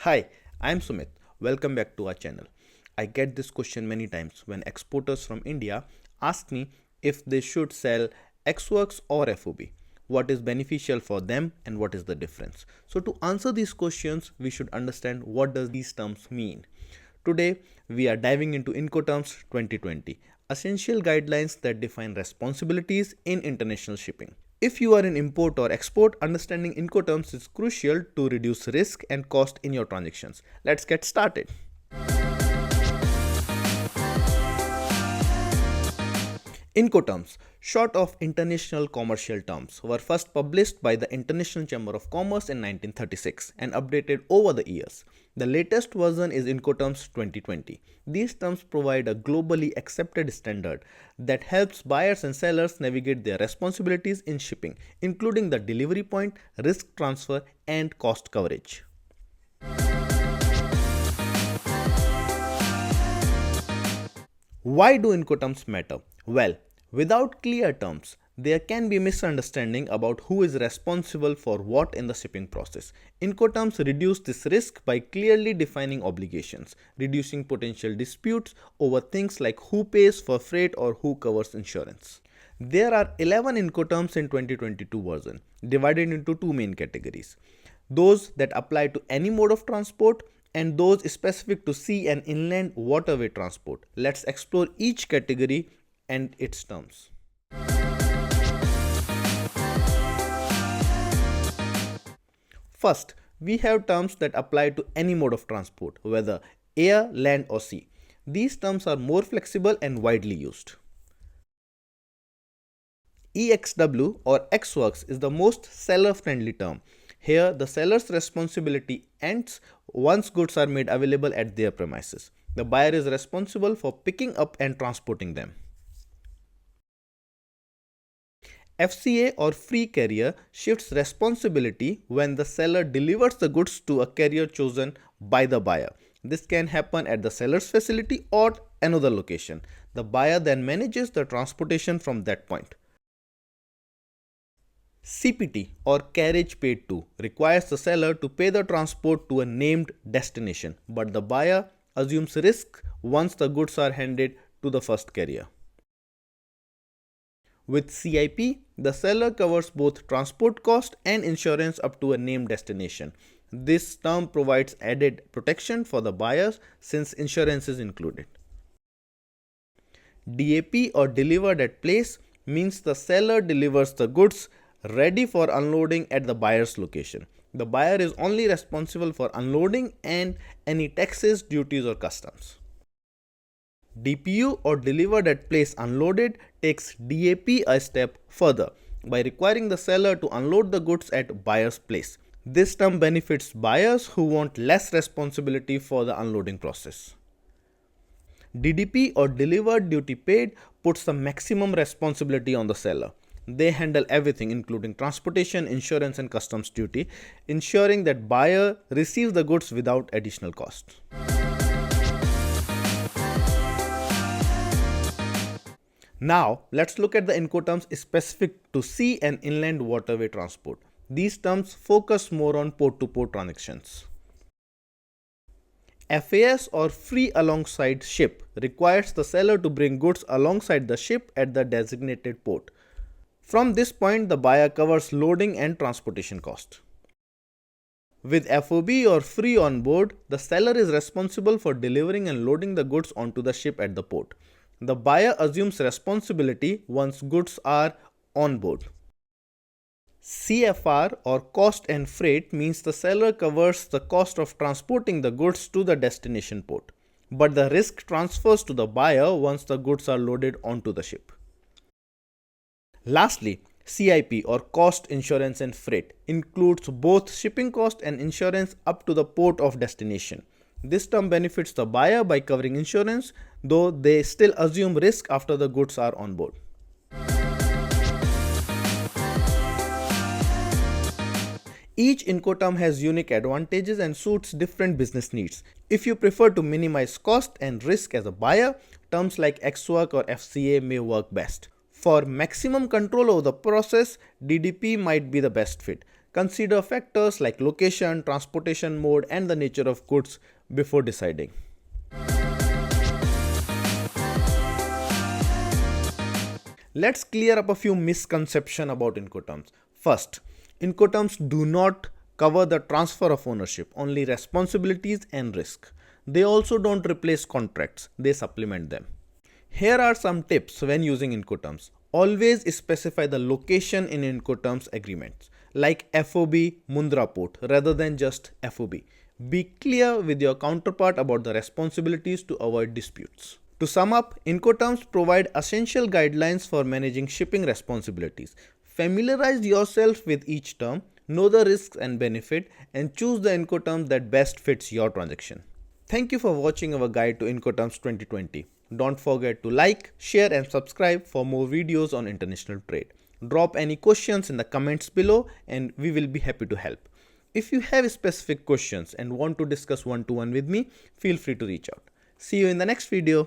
Hi, I'm Sumit. Welcome back to our channel. I get this question many times when exporters from India ask me if they should sell ex-works or FOB. What is beneficial for them and what is the difference? So to answer these questions, we should understand what does these terms mean. Today, we are diving into Incoterms 2020, essential guidelines that define responsibilities in international shipping. If you are an import or export, understanding Incoterms is crucial to reduce risk and cost in your transactions. Let's get started. Incoterms, short of International Commercial Terms, were first published by the International Chamber of Commerce in 1936 and updated over the years. The latest version is Incoterms 2020. These terms provide a globally accepted standard that helps buyers and sellers navigate their responsibilities in shipping, including the delivery point, risk transfer, and cost coverage. Why do Incoterms matter? Well, without clear terms, there can be misunderstanding about who is responsible for what in the shipping process. Incoterms reduce this risk by clearly defining obligations, reducing potential disputes over things like who pays for freight or who covers insurance. There are 11 Incoterms in 2022 version, divided into two main categories. Those that apply to any mode of transport and those specific to sea and inland waterway transport. Let's explore each category and its terms. First, we have terms that apply to any mode of transport, whether air, land or sea. These terms are more flexible and widely used. EXW or ex-works is the most seller-friendly term. Here, the seller's responsibility ends once goods are made available at their premises. The buyer is responsible for picking up and transporting them. FCA or free carrier shifts responsibility when the seller delivers the goods to a carrier chosen by the buyer. This can happen at the seller's facility or another location. The buyer then manages the transportation from that point. CPT or carriage paid to requires the seller to pay the transport to a named destination, but the buyer assumes risk once the goods are handed to the first carrier. With CIP, the seller covers both transport cost and insurance up to a named destination. This term provides added protection for the buyers since insurance is included. DAP or delivered at place means the seller delivers the goods ready for unloading at the buyer's location. The buyer is only responsible for unloading and any taxes, duties or customs. DPU or delivered at place unloaded takes DAP a step further by requiring the seller to unload the goods at buyer's place. This term benefits buyers who want less responsibility for the unloading process. DDP or delivered duty paid puts the maximum responsibility on the seller. They handle everything including transportation, insurance and customs duty, ensuring that buyer receives the goods without additional cost. Now, let's look at the Incoterms specific to sea and inland waterway transport. These terms focus more on port-to-port transactions. FAS or free alongside ship requires the seller to bring goods alongside the ship at the designated port. From this point, the buyer covers loading and transportation cost. With FOB or free on board, the seller is responsible for delivering and loading the goods onto the ship at the port. The buyer assumes responsibility once goods are on board. CFR or cost and freight means the seller covers the cost of transporting the goods to the destination port, but the risk transfers to the buyer once the goods are loaded onto the ship. Lastly, CIP or cost, insurance and freight includes both shipping cost and insurance up to the port of destination. This term benefits the buyer by covering insurance, though they still assume risk after the goods are on board. Each Incoterm has unique advantages and suits different business needs. If you prefer to minimize cost and risk as a buyer, terms like ex-work or FCA may work best. For maximum control over the process, DDP might be the best fit. Consider factors like location, transportation mode, and the nature of goods before deciding. Let's clear up a few misconceptions about Incoterms. First, Incoterms do not cover the transfer of ownership, only responsibilities and risk. They also don't replace contracts, they supplement them. Here are some tips when using Incoterms. Always specify the location in Incoterms agreements, like FOB Mundra Port rather than just FOB. Be clear with your counterpart about the responsibilities to avoid disputes. To sum up, Incoterms provide essential guidelines for managing shipping responsibilities. Familiarize yourself with each term, know the risks and benefit, and choose the Incoterm that best fits your transaction. Thank you for watching our guide to Incoterms 2020. Don't forget to like, share and subscribe for more videos on international trade. Drop any questions in the comments below and we will be happy to help. If you have specific questions and want to discuss one-to-one with me, feel free to reach out. See you in the next video.